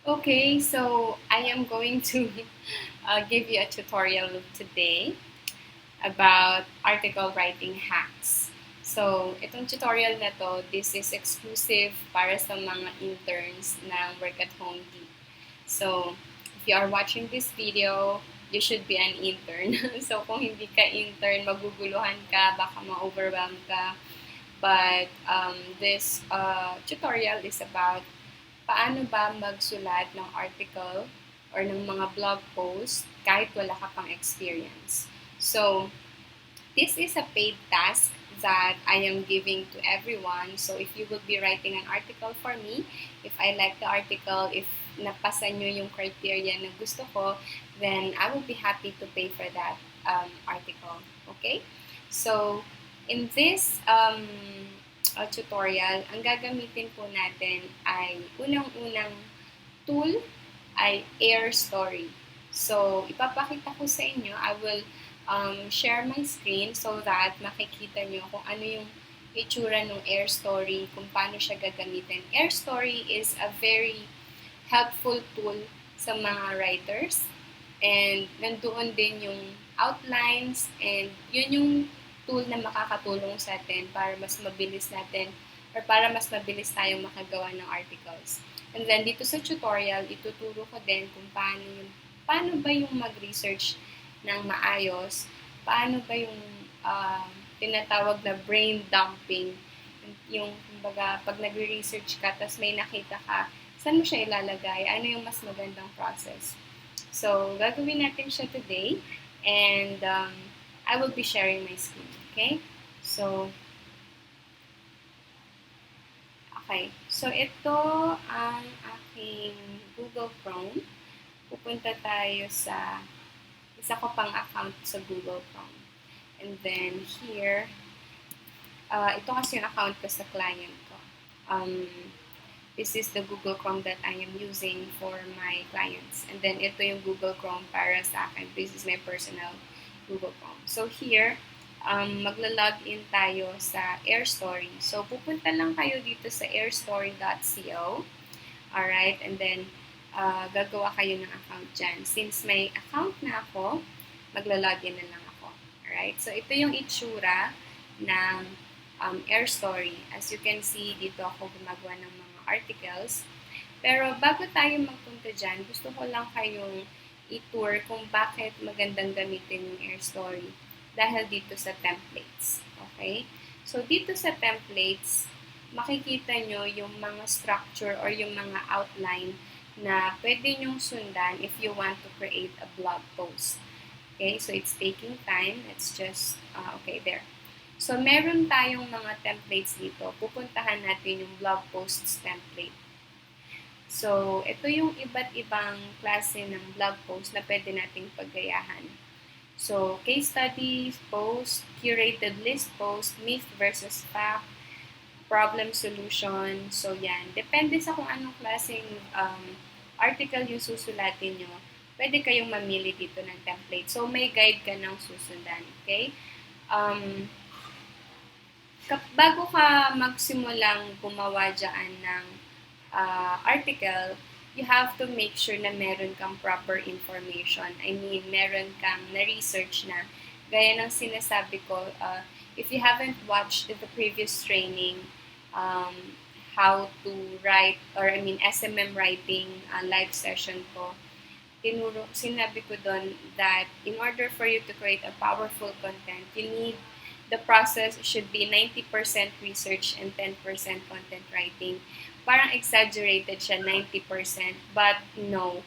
Okay, so I am going to give you a tutorial today about article writing hacks. So, itong tutorial na to, this is exclusive para sa mga interns ng Work at Home Geek. So, if you are watching this video, you should be an intern. So, kung hindi ka intern, maguguluhan ka, baka ma-overwhelm ka. But this tutorial is about paano ba magsulat ng article or ng mga blog post kahit wala ka pang experience. So, this is a paid task that I am giving to everyone. So, if you will be writing an article for me, if I like the article, if napasa nyo yung criteria na gusto ko, then I will be happy to pay for that article. Okay? So, in this tutorial, ang gagamitin po natin ay unang-unang tool ay Air Story. So, ipapakita ko sa inyo, I will share my screen so that makikita nyo kung ano yung itsura ng Air Story, kung paano siya gagamitin. Air Story is a very helpful tool sa mga writers and nandoon din yung outlines and yun yung tool na makakatulong sa atin para mas mabilis natin or para mas mabilis tayong makagawa ng articles. And then dito sa tutorial, ituturo ko din kung paano ba yung mag-research ng maayos, paano ba yung tinatawag na brain dumping, yung kumbaga pag nagre-research ka tapos may nakita ka, saan mo siya ilalagay, ano yung mas magandang process. So, gagawin natin siya today and I will be sharing my screen, okay? So, okay. So, ito ang aking Google Chrome. Pupunta tayo sa isa ko pang account sa Google Chrome. And then here, ito kasi yung account ko sa client ko. This is the Google Chrome that I am using for my clients. And then ito yung Google Chrome para sa akin. This is my personal Google Chrome. So here, magla-login tayo sa AirStory. So pupunta lang kayo dito sa airstory.co. Alright, and then gagawa kayo ng account dyan. Since may account na ako, magla-login na lang ako. Alright, so ito yung itsura ng AirStory. As you can see, dito ako gumagawa ng mga articles. Pero bago tayo magpunta dyan, gusto ko lang kayong i-tour kung bakit magandang gamitin yung AirStory dahil dito sa templates. Okay? So, dito sa templates, makikita nyo yung mga structure or yung mga outline na pwede nyong sundan if you want to create a blog post. Okay? So, it's taking time. Let's just, okay, there. So, meron tayong mga templates dito. Pupuntahan natin yung blog posts template. So, ito yung iba't ibang klase ng blog post na pwede nating paggayahan. So, case studies, post, curated list post, myth versus fact, problem solution. So, yan. Depende sa kung anong klaseng article yung susulatin nyo, pwede kayong mamili dito ng template. So, may guide ka ng susundan. Okay? Bago ka magsimulang gumawa dyan ng article, you have to make sure na meron kang proper information. I mean, meron kang na-research na. Gaya ng sinasabi ko, if you haven't watched the previous training, how to write, or I mean, SMM writing live session ko, sinabi ko doon that in order for you to create a powerful content, the process should be 90% research and 10% content writing. Parang exaggerated siya, 90%. But no,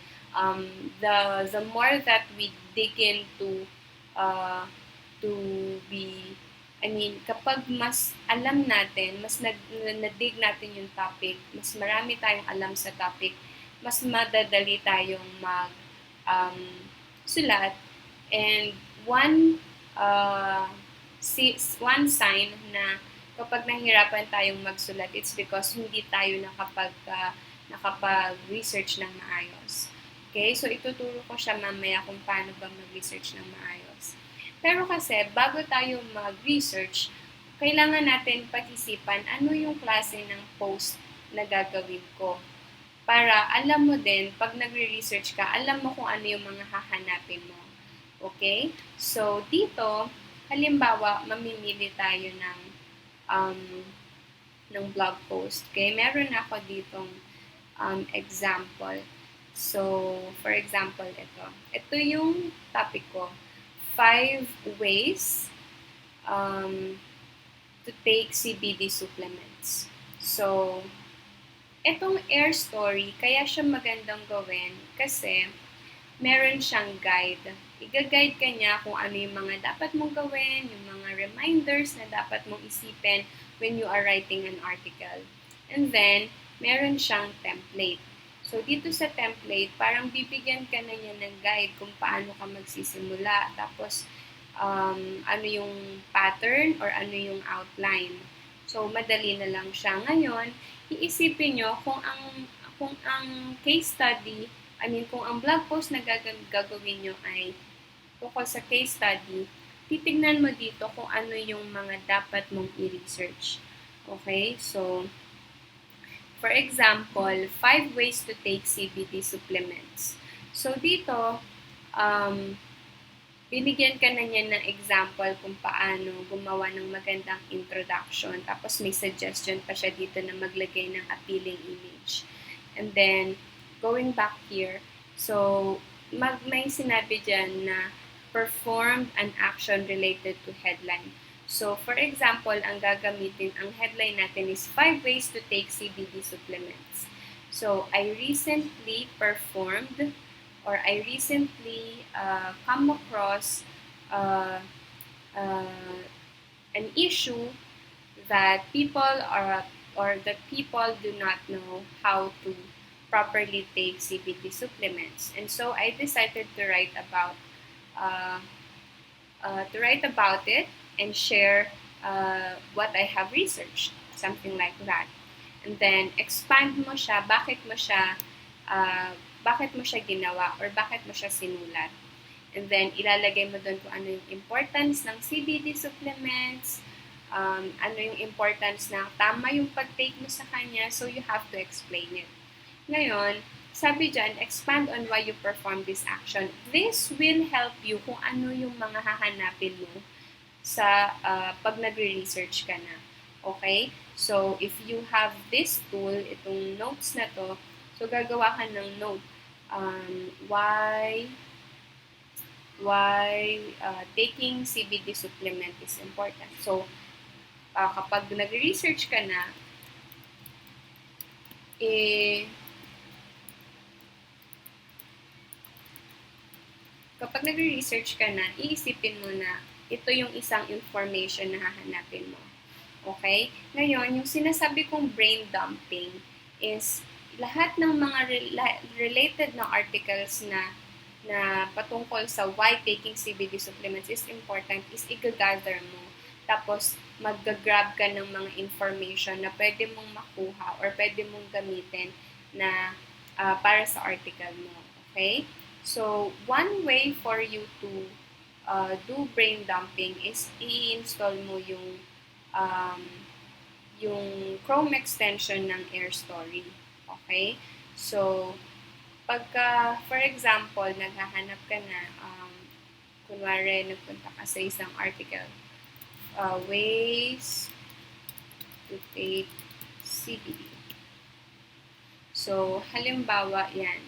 the more that we dig into to be, I mean, kapag mas alam natin, mas nadig natin yung topic, mas marami tayong alam sa topic, mas madadali tayong sulat. And uh, one sign na kapag nahihirapan tayong magsulat, it's because hindi tayo nakapag-research ng maayos. Okay? So, ituturo ko siya mamaya kung paano ba mag-research ng maayos. Pero kasi, bago tayo mag-research, kailangan natin pag-isipan ano yung klase ng post na gagawin ko. para alam mo din, pag nagre-research ka, alam mo kung ano yung mga hahanapin mo. Okay? So, dito, halimbawa, mamimili tayo um, ng blog post. Okay? Meron ako ditong example. So, for example, ito. Ito yung topic ko. 5 ways um, to take CBD supplements. So, etong Air Story, kaya siya magandang gawin kasi meron siyang guide. Iga-guide ka niya kung ano yung mga dapat mong gawin, yung mga reminders na dapat mong isipin when you are writing an article. And then, meron siyang template. So, dito sa template, parang bibigyan ka na niya ng guide kung paano ka magsisimula. Tapos, ano yung pattern or ano yung outline. So, madali na lang siya. Ngayon, iisipin nyo kung ang case study, kung ang blog post na gagawin nyo ay tungkol sa case study, titignan mo dito kung ano yung mga dapat mong i-research. Okay? So, for example, 5 ways to take CBD supplements. So, dito, binigyan ka na niya ng example kung paano gumawa ng magandang introduction. Tapos may suggestion pa siya dito na maglagay ng appealing image. And then, going back here, so may sinabi dyan na performed an action related to headline. So, for example, ang headline natin is 5 ways to take CBD supplements. So, I recently come across uh, an issue that people do not know how to properly take CBD supplements. And so I decided to write about it and share what I have researched, something like that. And then expand mo siya, bakit mo siya ginawa or bakit mo siya sinulat. And then ilalagay mo doon kung ano yung importance ng CBD supplements, ano yung importance na tama yung pag-take mo sa kanya, so you have to explain it. Ngayon, sabi dyan, expand on why you perform this action. This will help you kung ano yung mga hahanapin mo sa pag nagre-research ka na. Okay? So, if you have this tool, itong notes na to, so gagawa ka ng note. Why taking CBD supplement is important. So, kapag nag-research ka na, iisipin mo na ito yung isang information na hahanapin mo. Okay? Ngayon, yung sinasabi kong brain dumping is lahat ng mga related na articles na patungkol sa why taking CBD supplements is important is i-gather mo. Tapos, mag-grab ka ng mga information na pwede mong makuha or pwede mong gamitin na para sa article mo. Okay? So, one way for you to do brain dumping is i-install mo yung Chrome extension ng AirStory. Okay? So, pagka, for example, naghahanap ka na, kunwari, nagpunta ka sa isang article, ways to take CBD. So, halimbawa, yan.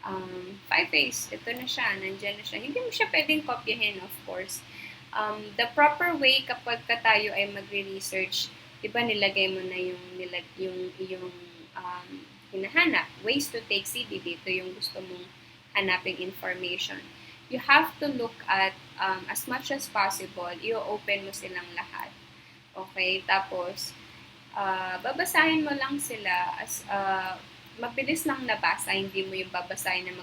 5 ways. Ito na siya. Nandyan na siya. Hindi mo siya pwedeng kopyahin, of course. The proper way kapag tayo ay magre-research, diba nilagay mo na yung hinahanap. Ways to take CBD. Ito yung gusto mong hanaping information. You have to look at, as much as possible, i-open mo silang lahat. Okay? Tapos, babasahin mo lang sila as mabilis lang nabasa, hindi mo yung babasahin na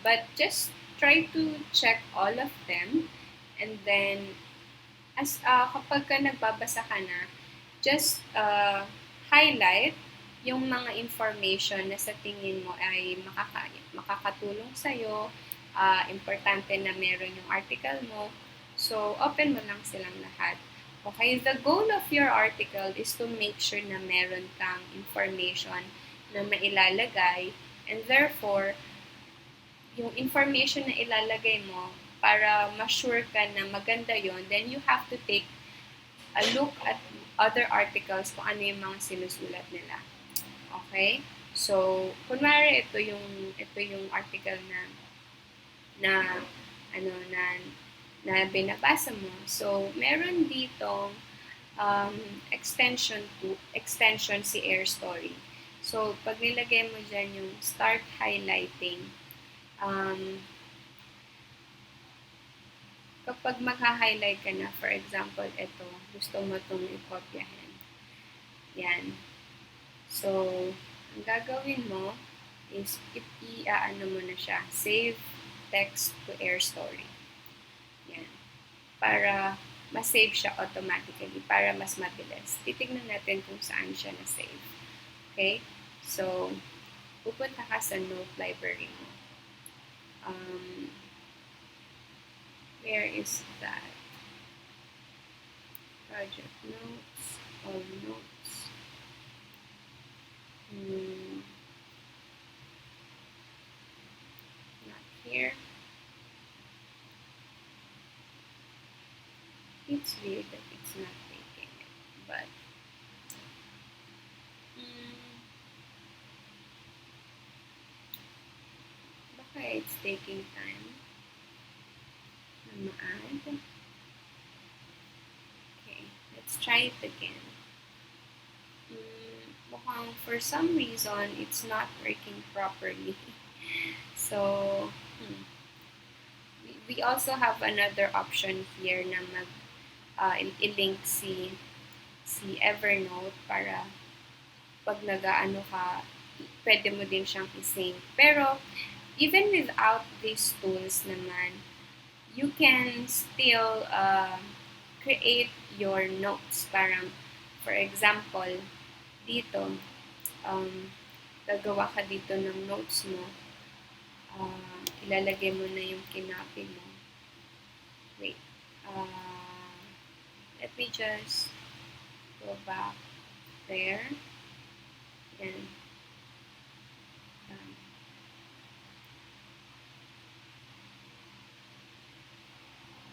but just try to check all of them, and then as kapag ka nagbabasa ka na, just highlight yung mga information na sa tingin mo ay makakatulong sa'yo, importante na meron yung article mo, so open mo lang silang lahat. Okay, the goal of your article is to make sure na meron kang information na mailalagay, and therefore, yung information na ilalagay mo, para ma-sure ka na maganda yon, then you have to take a look at other articles kung ano yung mga sinusulat nila. Okay? So, kunwari ito yung article na ano na binabasa mo. So, meron dito extension si Air Story. So, pag nilagay mo dyan yung start highlighting, kapag magha-highlight ka na, for example, ito, gusto mo itong ikopyahin. Yan. So, ang gagawin mo is i-ano mo na siya, save text to Air Story. Yan. Para ma-save siya automatically, para mas mabilis. Titignan natin kung saan siya na-save. Okay? So, pupunta ka sa note library mo. Where is that? Project notes, all notes. Not here. It's weird that it's not taking it, but baka it's taking time na ma-add. Okay, let's try it again. Mukhang for some reason it's not working properly. So, we also have another option here na i-link si Evernote para pag nag-aano ka, pwede mo din siyang i-sync. Pero, even without these tools naman, you can still create your notes. Parang, for example, dito, gagawa ka dito ng notes mo. Ilalagay mo na yung kinopy mo. Wait. Let me just go back there. Yan.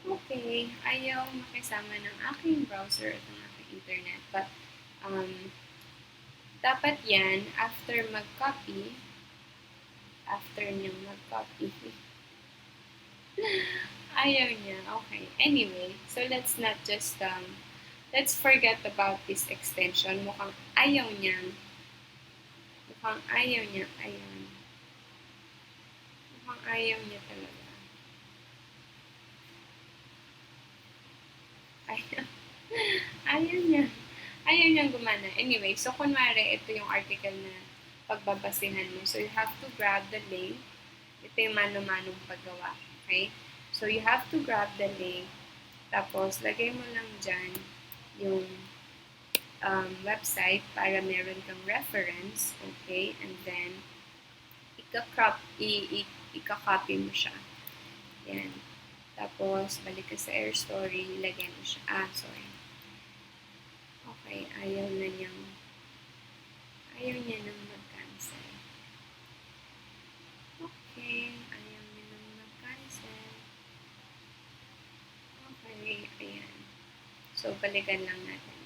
Okay, ayaw makisama ng aking browser at ng aking internet. But, dapat yan, after niyang mag-copy, ayaw niya. Okay, anyway, so let's not just, let's forget about this extension. Mukhang ayaw niya. Mukhang ayaw niya talaga. Ayaw niyang gumana. Anyway, so kunwari, ito yung article na pagbabasihan mo. So you have to grab the link. Ito yung mano-manong paggawa. Okay? So you have to grab the link. Tapos, lagay mo lang dyan yung website para meron kang reference. Okay? And then, ika-copy mo siya. Yan. Tapos, balik ka sa Air Story, ilagay mo siya. Sorry. Okay, ayaw niya nang mag-cancel. Okay, ayaw niya nang mag-cancel. Okay, ayan. So, balikan lang natin.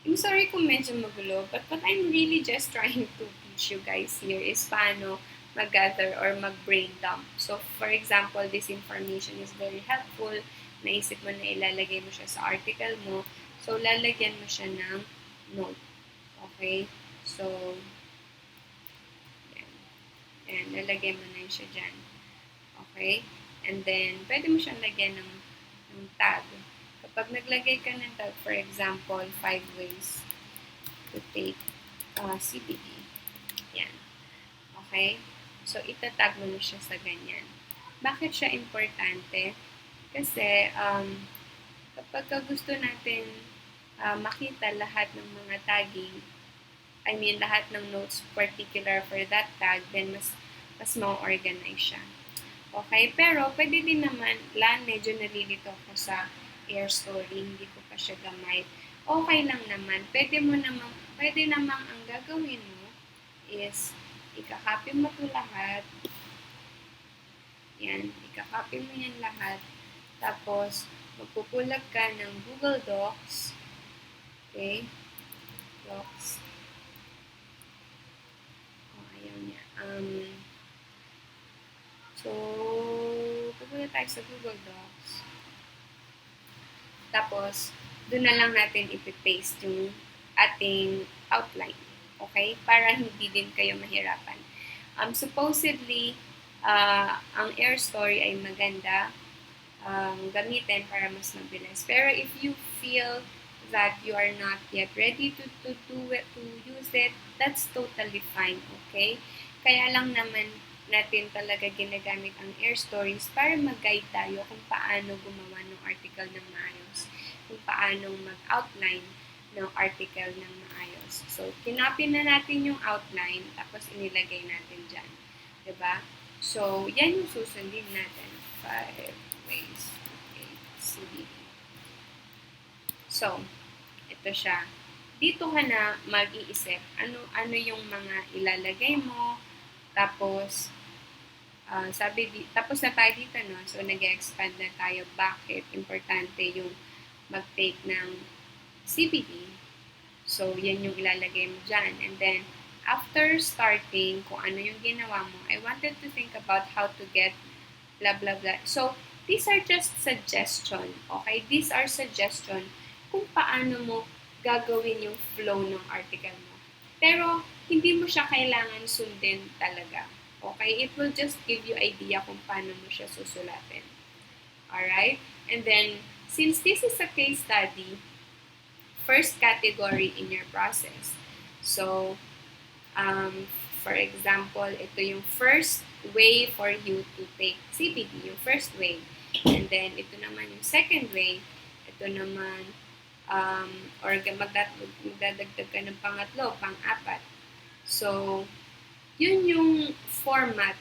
I'm sorry kung medyo magulo, but what I'm really just trying to teach you guys here is paano mag-gather or mag-brain dump. So, for example, this information is very helpful. Naisip mo na ilalagay mo siya sa article mo. So, lalagyan mo siya ng note. Okay? So, yan. Lalagyan mo na siya dyan. Okay? And then, pwede mo siyang lagyan ng tag. Kapag naglagay ka ng tag, for example, 5 ways to take CBD. Yan. Okay? So, itatag mo na siya sa ganyan. Bakit siya importante? Kasi, kapag gusto natin makita lahat ng mga tagging, lahat ng notes particular for that tag, then mas ma-organize siya. Okay? Pero, pwede din naman, medyo nalilito ko sa Air Story, hindi ko pa siya gamay. okay lang naman. Pwede namang ang gagawin mo is ikakopy mo ito lahat. Yan, ikakopy mo yan lahat. Tapos, magpupulag ka ng Google Docs. Okay? Docs. Ayaw niya. So, pupunta tayo sa Google Docs. Tapos, doon na lang natin ipipaste yung ating outline. Okay? Para hindi din kayo mahirapan. Supposedly, ang Air Story ay maganda gamitin para mas mabilis. Pero if you feel that you are not yet ready to do it, to use it, that's totally fine, okay? Kaya lang naman natin talaga ginagamit ang Air Stories para mag-guide tayo kung paano gumawa ng article ng maayos, kung paano mag-outline ng article ng maayos. So, kinopy na natin yung outline, tapos inilagay natin dyan. Diba? So, yan yung susundin natin. 5 ways to take CBD. So, ito siya. Dito ka na mag-iisip ano yung mga ilalagay mo, tapos tapos na tayo dito, no? So, nag-expand na tayo bakit importante yung mag-take ng CBD. So, yan yung ilalagay mo dyan. And then, after starting kung ano yung ginawa mo, I wanted to think about how to get blah, blah, blah. So, these are just suggestion, okay? These are suggestion kung paano mo gagawin yung flow ng article mo. Pero, hindi mo siya kailangan sundin talaga. Okay? It will just give you idea kung paano mo siya susulatin. Alright? And then, since this is a case study, first category in your process. So, for example, ito yung first way for you to take CBD, yung first way. And then, ito naman yung second way. Ito naman, or magdadagdag ka ng pangatlo, pang-apat. So, yun yung format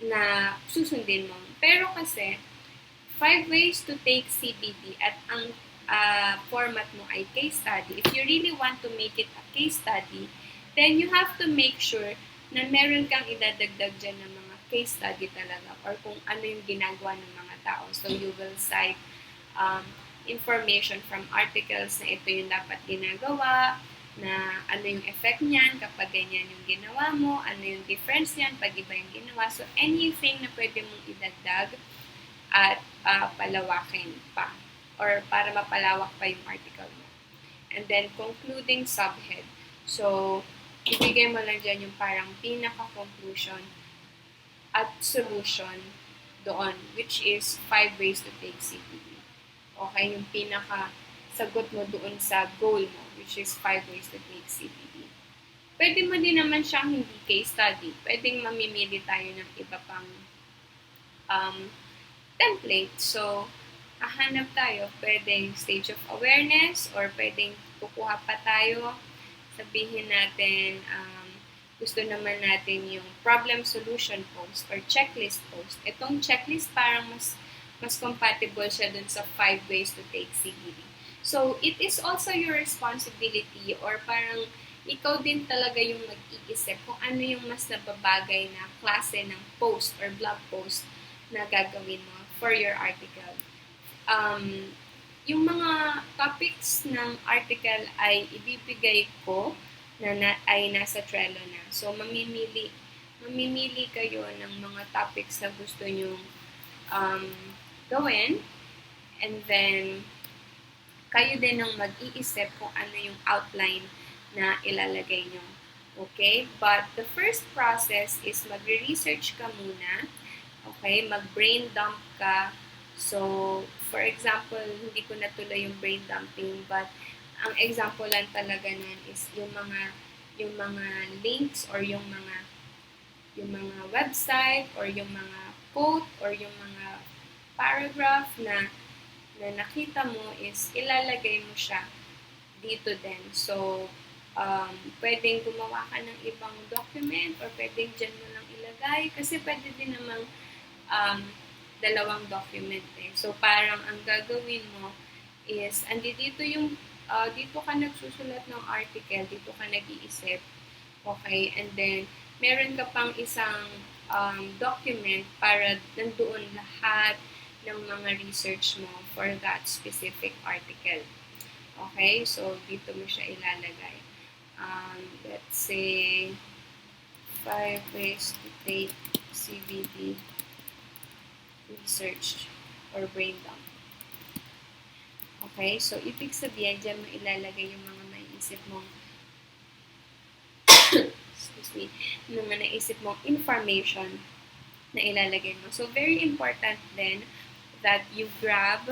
na susundin mo. Pero kasi, 5 ways to take CBD at ang format mo ay case study. If you really want to make it a case study, then you have to make sure na meron kang idadagdag dyan ng mga case study talaga or kung ano yung ginagawa ng mga tao. So, you will cite information from articles na ito yung dapat ginagawa, na ano yung effect niyan kapag ganyan yung ginawa mo, ano yung difference niyan pag iba yung ginawa. So, anything na pwede mong idagdag at palawakin pa or para mapalawak pa yung article mo. And then, concluding subhead. So, ibigay mo lang dyan yung parang pinaka-conclusion at solution doon, which is 5 ways to take CBD. Okay, yung pinaka-sagot mo doon sa goal mo, which is 5 ways to take CBD. Pwede mo din naman siyang hindi case study. Pwedeng mamimili tayo ng iba pang template. So, hahanap tayo, pwedeng stage of awareness or pwedeng kukuha pa tayo. Sabihin natin, gusto naman natin yung problem solution post or checklist post. Itong checklist parang mas compatible siya dun sa 5 ways to take CBD. So, it is also your responsibility or parang ikaw din talaga yung mag-iisip kung ano yung mas nababagay na klase ng post or blog post na gagawin mo for your article. Yung mga topics ng article ay ibibigay ko ay nasa Trello na. So, mamimili kayo ng mga topics na gusto nyo gawin. And then, kayo din ang mag-iisip kung ano yung outline na ilalagay nyo. Okay? But the first process is magre-research ka muna. Okay? Mag-brain dump ka. So, for example, hindi ko natuloy yung brain dumping, but ang example lang talaga nun is yung mga links or yung mga website or yung mga quote or yung mga paragraph na nakita mo is ilalagay mo siya dito din. So, pwedeng gumawa ka ng ibang document or pwedeng dyan mo lang ilagay kasi pwede din namang dalawang document eh. So, parang ang gagawin mo is, dito yung dito ka nagsusulat ng article, dito ka nag-iisip. Okay? And then, meron ka pang isang document para nandoon lahat ng mga research mo for that specific article. Okay? So, dito mo siya ilalagay. Let's say, 5 ways to take CBD research or brain dump. Okay? So, ibig sabihin, dyan mo ilalagay yung mga naisip mong excuse me, yung mga naisip mong information na ilalagay mo. So, very important then that you grab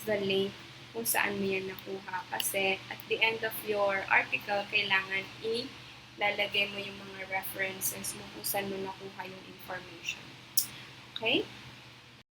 the link kung saan mo yan nakuha. Kasi at the end of your article, kailangan ilalagay mo yung mga references mo kung saan mo nakuha yung information. Okay?